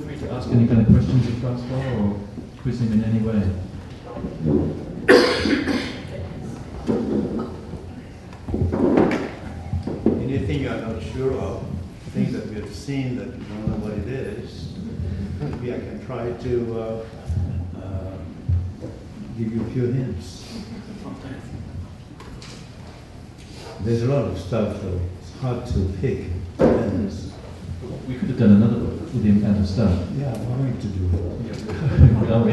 free to ask any kind of questions of Francois or quiz him in any way. Anything you are not sure of, things that we have seen that you don't know what it is, maybe I can try to give you a few hints. There's a lot of stuff, so it's hard to pick hints. We could have done another book with the amount of stuff. Yeah, I'm going to do it. Are we?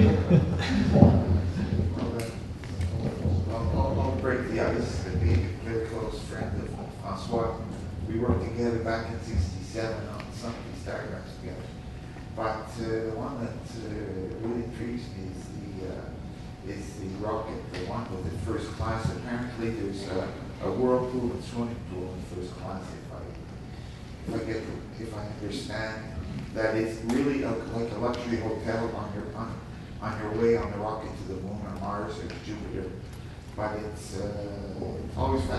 I'll break the ice and be a very close friend of Francois. We worked together back in '67 on some of these diagrams together. But the one that really intrigues me is the rocket, the one with the first class. Apparently there's a whirlpool and swimming pool in first class, if I understand that it's really like a luxury hotel on your way on the rocket to the moon or Mars or Jupiter. But it's always it's a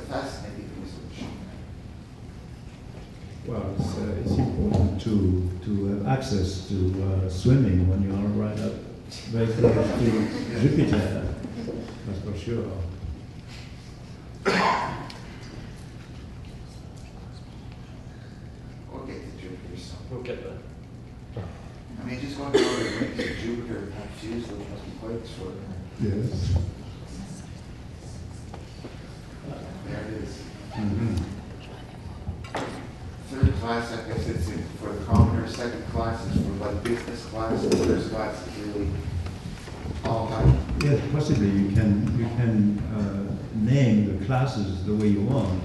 fascinating research. Well, it's important to have access to swimming when you are right up very close to Jupiter. That's for sure. We'll get to Jupiter soon. We'll get there. I mean, just going down the rings of Jupiter and have fused those must be quite extraordinary. Yes. There it is. Mm-hmm. Third class, I guess it's for the commoner. Second class is for like business class. And first class is really all high. Yes, possibly you can name the classes the way you want,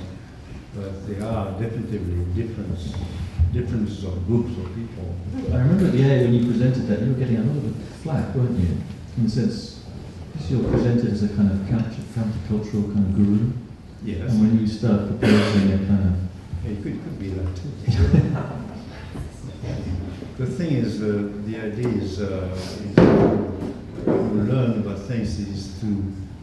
but they are definitively differences of groups of people. I remember at the A when you presented that, you were getting a lot of flack, weren't you? In the sense, because you're presented as a kind of countercultural kind of guru. Yes. And when you start proposing a kind of... Yeah, it could be that too. The thing is, the idea is to learn about things is to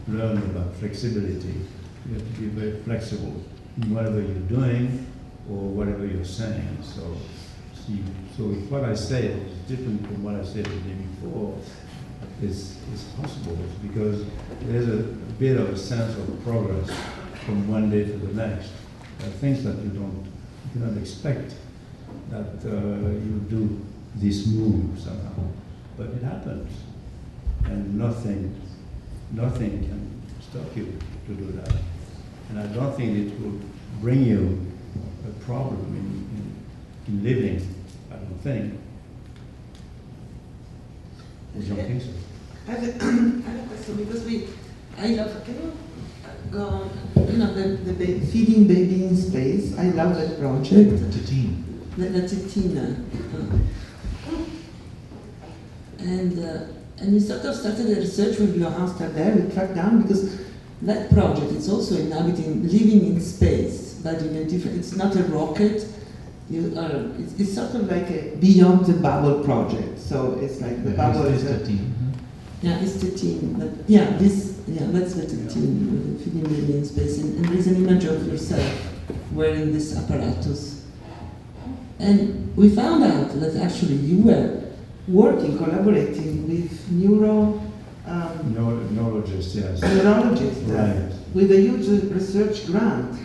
learn about flexibility. You have to be very flexible in whatever you're doing or whatever you're saying. So if what I say is different from what I said the day before, it's possible because there's a bit of a sense of progress from one day to the next. Things that you cannot expect that you do this move somehow, but it happens, and nothing can stop you to do that. And I don't think it will bring you a problem in living. I don't think. You don't think so? I have a question because I love, can you go on, the feeding baby in space, I love that project. Tatine. That's a Tina. And we sort of started a research with Laurent Stadler, we tracked down, because that project is also living in space, but in a different, it's not a rocket, it's sort of like a beyond the bubble project. So it's like the bubble is Tatine. Yeah, it's Tatine. But that's the Tatine, feeding baby in space. And there's an image of yourself wearing this apparatus. And we found out that actually you were collaborating with neurologists, yes. neurologists Right. with a huge research grant.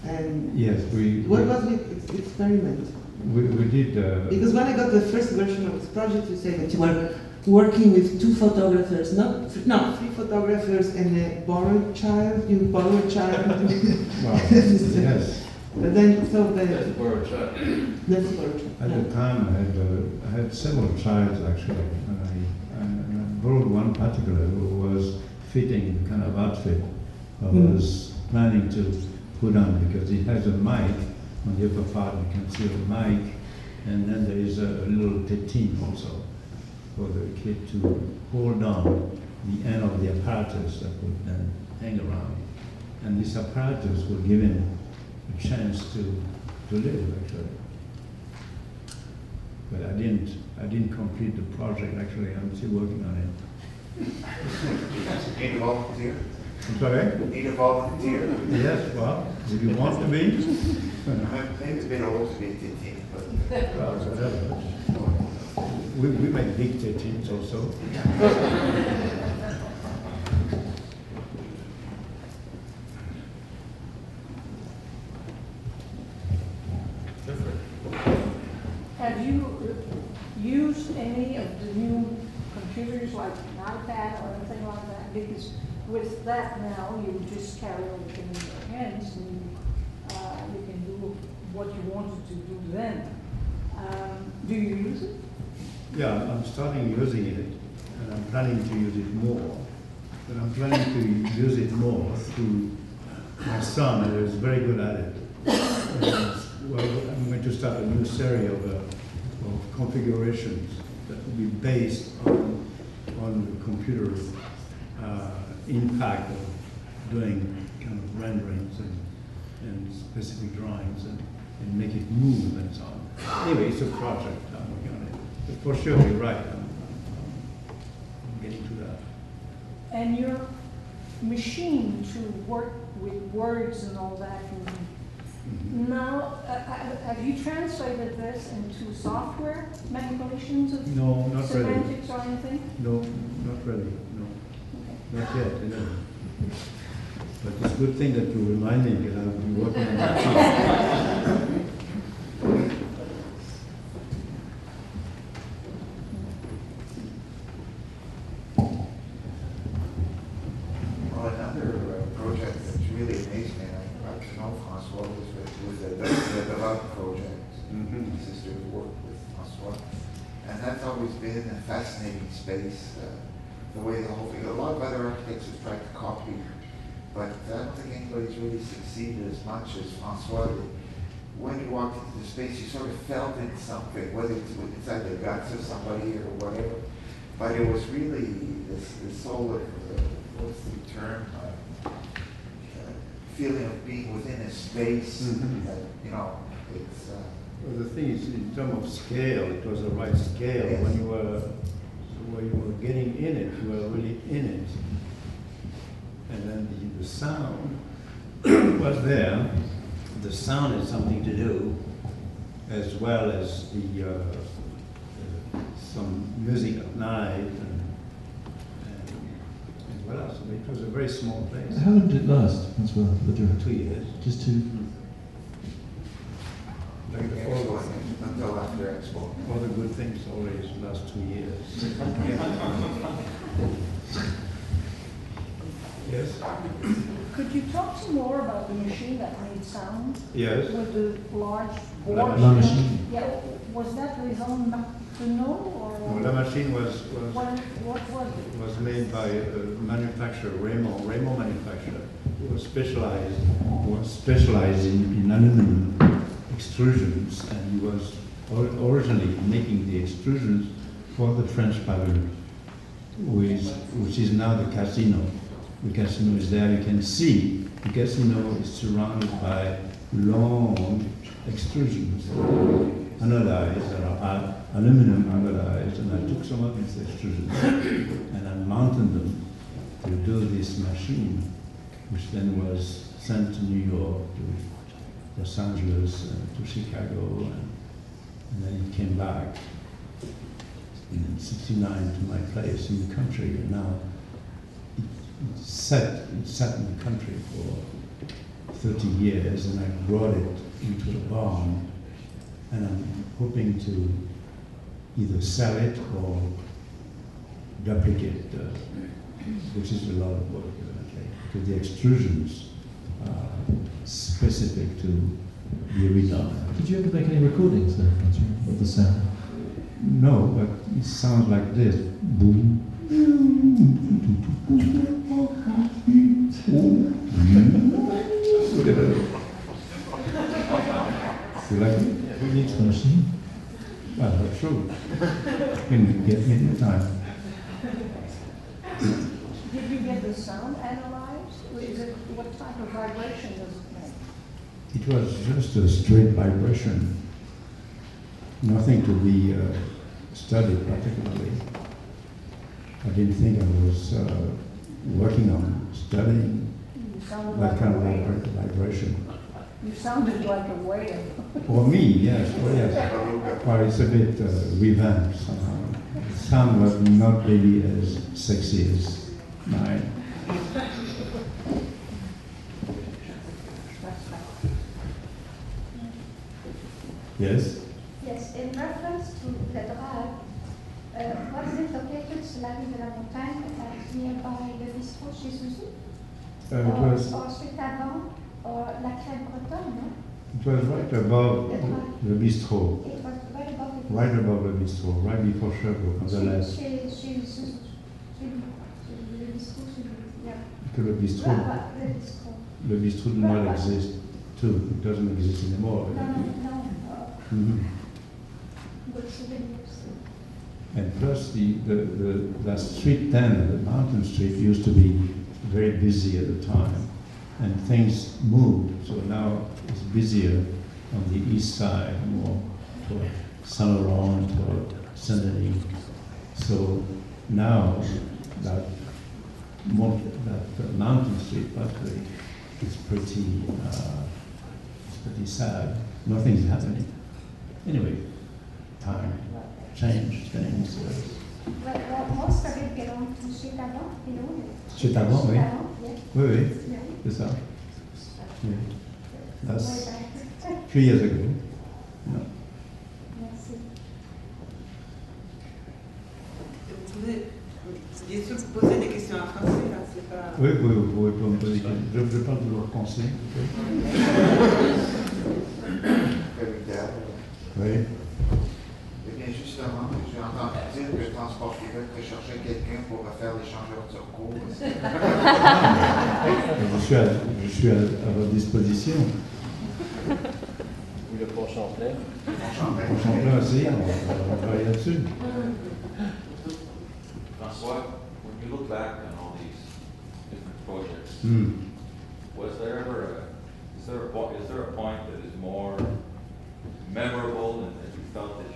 And Yes, what was the experiment? we did. Because when I got the first version of this project, you say that you were working with two photographers, three photographers and a borrowed child. You borrowed a child. Well, yes. But then, so the That's borrowed child. that's borrowed child. At the time, I had several childs actually, and I borrowed one particular who was fitting the kind of outfit I was planning to put on because it has a mic on the upper part. You can see the mic, and then there is a little tetine also for the kid to hold on the end of the apparatus that would then hang around, and this apparatus will give him a chance to live actually. But I didn't complete the project actually. I'm still working on it. Any volunteer? I'm sorry? Need a volunteer? Yes, well, if you want to be, I'm maybe a bit old to be a team, but well, whatever. We make big teams also. Have you used any of the new computers like an iPad or anything like that? Because with that now, you just carry everything in your hands and you can do what you wanted to do then. Do you use it? Yeah, I'm starting using it, and I'm planning to use it more. But I'm planning to use it more through my son, who is very good at it. Well, I'm going to start a new series of configurations that will be based on the computer impact of doing kind of renderings and specific drawings and make it move and so on. Anyway, it's a project. I'm working on it. But for sure, you're right. I'm getting to that. And your machine to work with words and all that, now, have you translated this into software manipulations of No, not really. semantics or anything? No, not really. No, Okay. not yet. No. But it's a good thing that you remind me that I'll be working on that. well, another project that's really amazing, and I got to know Francois was the development project. My sister worked with Francois, and that's always been a fascinating space. The way the whole thing, a lot of other architects have tried to copy, but I don't think anybody's really succeeded as much as Francois did. When you walked into the space, you sort of felt in something, whether it's inside the guts of somebody or whatever. But it was really this sort of, what's the term? Feeling of being within a space. That, you know, it's. Well, the thing is, in terms of scale, it was the right scale. Yes. When you were getting in it, you were really in it. And then the sound was there. The sound had something to do, as well as some music at night and as well. So it was a very small place. How long did it last as well, the tour? 2 years. Just 2? Like the Expo, all, until after Expo. all the good things always last 2 years. Yes? Could you talk some more about the machine that made sound Yes. with the large La board? Machine. Yeah, was that Maison Pinault or? No, La Machine was What was it? was made by a manufacturer, Raymond manufacturer, who was specialized in aluminum extrusions, and he was originally making the extrusions for the French pavilion, which is now the casino. The casino is there, you can see the casino is surrounded by long extrusions, anodized, aluminum anodized, and I took some of these extrusions and I mounted them to do this machine, which then was sent to New York, to Los Angeles, to Chicago, and then it came back in '69 to my place in the country, and now it sat in the country for 30 years, and I brought it into a barn, and I'm hoping to either sell it or duplicate, which is a lot of work, evidently, because the extrusions are specific to the arena. Did you ever make any recordings there, Francois, of the sound? No, but it sounds like this. Boom. You like it? Who needs the machine? Well, that's true. Can you get me any time? Did you get the sound analyzed? What type of vibration does it make? It was just a straight vibration. Nothing to be studied particularly. I didn't think I was working on studying You sounded that like kind a of whale. vibration. You sounded like a whale. For me, yes, oh yes. Well, it's a bit revamped somehow. The sound was not really as sexy as mine. Yes? Yes, in reference to the drive, was it located sur la rue de la Montagne, nearby le bistrot chez Suzu? It was Ensuite avant, la crème bretonne, no? it was right above the bistro, It was right above the right above the bistro, right before Sherbrooke on the left. Chez Suzu. Le bistrot chez Suzu, yeah. Que le bistro, Le bistrot. le bistro did not exist too. It doesn't exist anymore. No. Mhm. Good souvenirs. And plus, the street then, the mountain street, used to be very busy at the time, and things moved. So now it's busier on the east side, more toward Saint Laurent, toward Saint Denis. So now that mountain street, Berkeley, is pretty sad. Nothing's happening. Anyway, time changed things. Well, most of it belonged to Chetavon, you know. Chez Tavon, oui. Yes. Oui, oui, Yeah. c'est ça. Oui. Way That's back. 3 years ago. No. Merci. Bien sûr, vous posez des questions en français, là, c'est pas... Oui, vous pouvez pas me poser des questions. Je parle de leur pensée. Oui. Eh bien, justement, j'ai entendu dire que Transport Québec recherchait quelqu'un pour refaire l'échangeur turco. Je suis à votre disposition. Ou le pont Champlain. On s'en plaint aussi, on va travailler là-dessus. Francois, when you look back on all these different projects, was there ever is there a point that is more memorable and that you felt that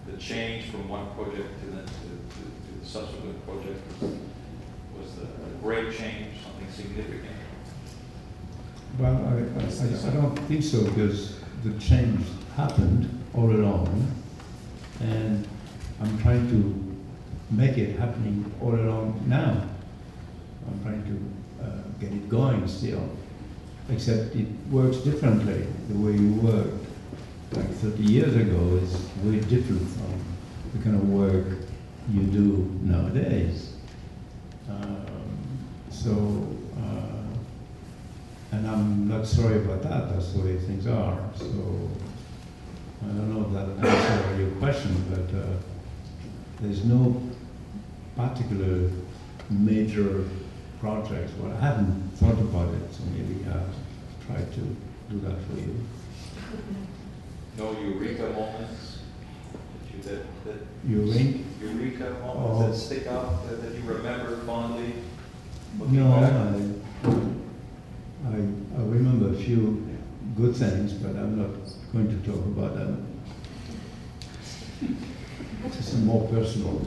the change from one project to the subsequent project was a great change, something significant? Well, I don't think so, because the change happened all along, and I'm trying to make it happening all along now. I'm trying to get it going still, except it works differently. The way you worked like 30 years ago is way different from the kind of work you do nowadays. And I'm not sorry about that, that's the way things are. So I don't know if that answers your question, but there's no particular major projects. Well, I haven't thought about it, so maybe I'll try to do that for you. No eureka moments that Eureka? moments Oh. that stick out that you remember fondly? No, I remember a few good things, but I'm not going to talk about them. This is more personal.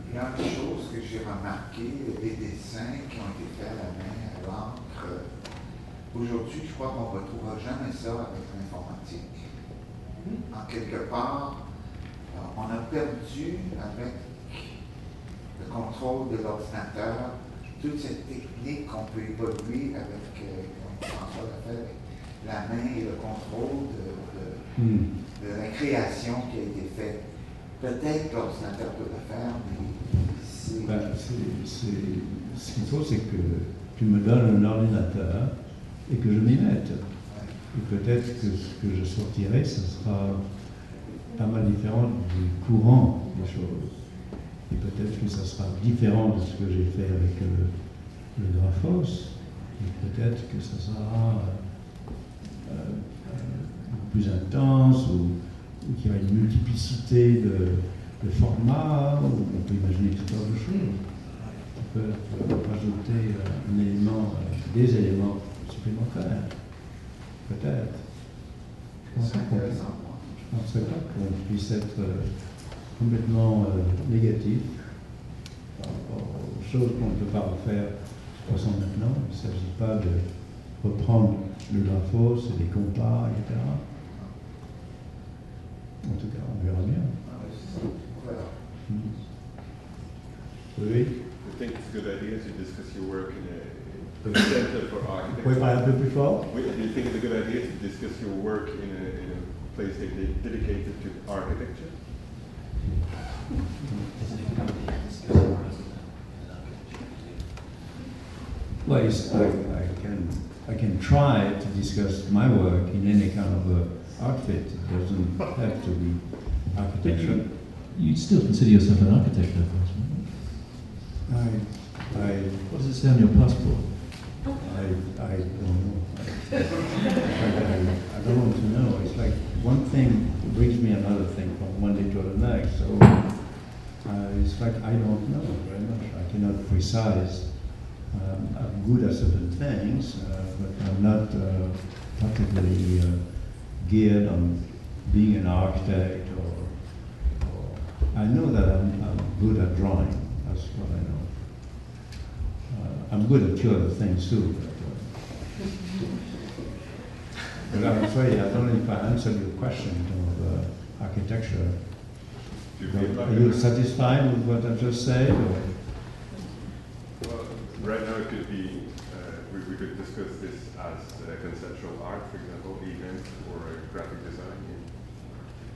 Il y a une chose que j'ai remarqué, les dessins qui ont été faits à la main, à l'encre. Aujourd'hui, je crois qu'on ne retrouvera jamais ça avec l'informatique. En quelque part, on a perdu avec le contrôle de l'ordinateur toute cette technique qu'on peut évoluer avec, comme François l'a fait, avec la main et le contrôle de la création qui a été faite. Peut-être que l'ordinateur peut le faire, mais c'est... Ce qu'il faut, c'est que tu me donnes un ordinateur et que je m'y mette. Et peut-être que ce que je sortirai, ce sera pas mal différent du courant des choses. Et peut-être que ça sera différent de ce que j'ai fait avec le Graphos. Et peut-être que ça sera plus intense, ou qu'il y aura une multiplicité de formats, ou on peut imaginer tout sortes de choses. On peut rajouter un élément, des éléments supplémentaires. peut-être. Je C'est intéressant. ne pensais pas qu'on puisse être complètement négatif par rapport aux choses qu'on ne peut pas refaire de toute façon maintenant. Il ne s'agit pas de reprendre le graphos et les compas, etc. En tout cas, on verra bien. Voilà. Oui. I think it's a good idea to discuss your work in a center for Vous pouvez architecture. parler un peu plus fort? Do you think it's a good idea to discuss your work in a place dedicated to architecture? Well, I can try to discuss my work in any kind of outfit. It doesn't have to be architecture. You'd still consider yourself an architect, of course, right? What does it say on your passport? I don't know. I don't want to know. It's like one thing brings me another thing from one day to the next. So it's like I don't know very much. I cannot precise. I'm good at certain things, but I'm not particularly geared on being an architect or I know that I'm good at drawing. That's what I know. I'm good at 2 other things too. But I'm afraid I don't know if I answered your question of architecture. Do you feel like Are you satisfied with what I just said? Or? Well, right now it could be, we could discuss this as conceptual art, for example, event or graphic design.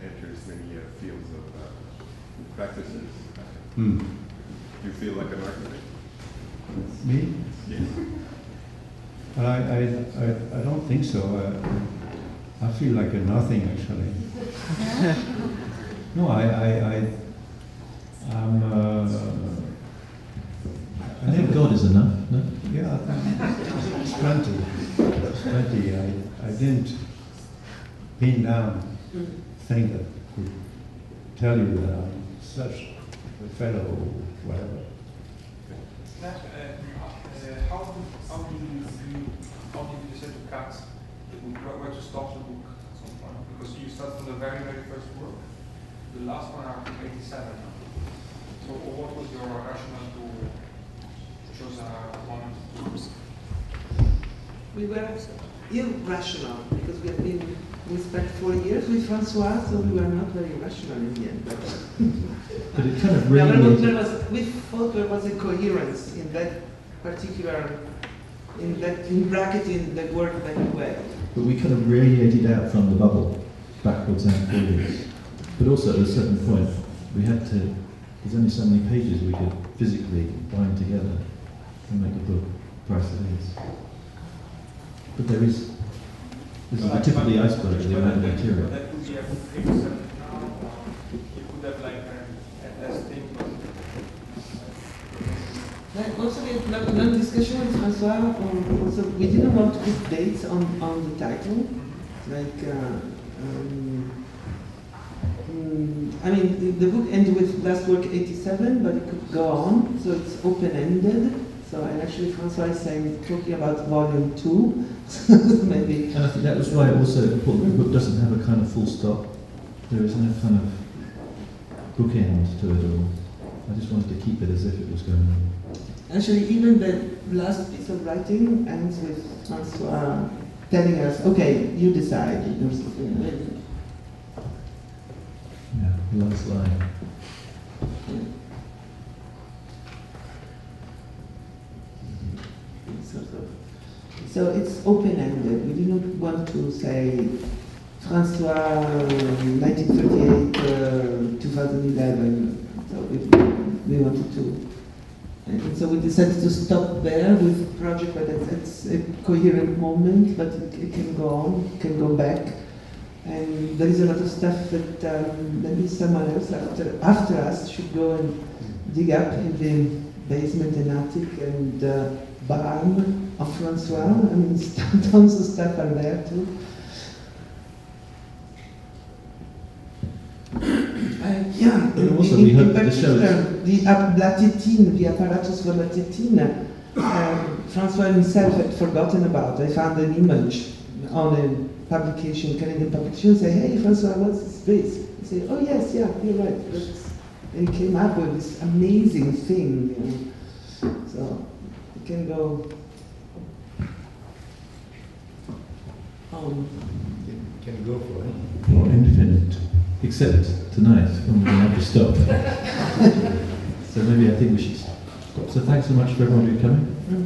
It enters many fields of practices. Hmm. Do you feel like an architect? Me? Yes. Well, I don't think so. I feel like a nothing actually. No, I think God is enough, no? Yeah, it's plenty. It's plenty. I didn't pin down thing that could tell you that I'm such a fellow or whatever. How did you decide to cut the book? Where to stop the book at some point? Because you start from the very, very first work. The last one are from 87. So what was your rationale to choose a moment to We were irrational because we spent 4 years with Francois, so we were not very rational in the end. But it kind of radiated. We thought there was a coherence in that particular, in bracketing the work that we were. But we kind of radiated out from the bubble, backwards and forwards. But also at a certain point, we had to, there's only so many pages we could physically bind together and make a book price it is. But this is the tip of the iceberg, the amount of material. that would be a 87 now, or you could have like a less thing, but Also, we had long discussion with Francois. Also, we didn't want to put dates on the title. Like, I mean, the book ended with last work 87, but it could go on, so it's open-ended. So, and actually, Francois is saying, talking about volume 2, maybe. And I think that was why also important the book doesn't have a kind of full stop. There is no kind of bookend to it all. I just wanted to keep it as if it was going on. Actually, even the last piece of writing ends with Francois telling us, okay, you decide. Yeah, the last line. So it's open-ended. We didn't want to say Francois 1938, 2011. So we wanted to. And so we decided to stop there with the project, but it's a coherent moment, but it can go on, it can go back. And there is a lot of stuff that maybe someone else after us should go and dig up in the basement and attic and barn of Francois. I mean, tons of stuff are there too. Yeah, And also we hope that the show the La Tétine, the apparatus for La Tétine, Francois himself had forgotten about. I found an image on a publication, Canadian publication, say, hey, François, what's this space? I say, oh yes, yeah, you're right. And he came up with this amazing thing, you know. So it can go on. Can go for it. Or infinite, except tonight when we have to stop. So maybe I think we should stop. So thanks so much for everyone who's coming.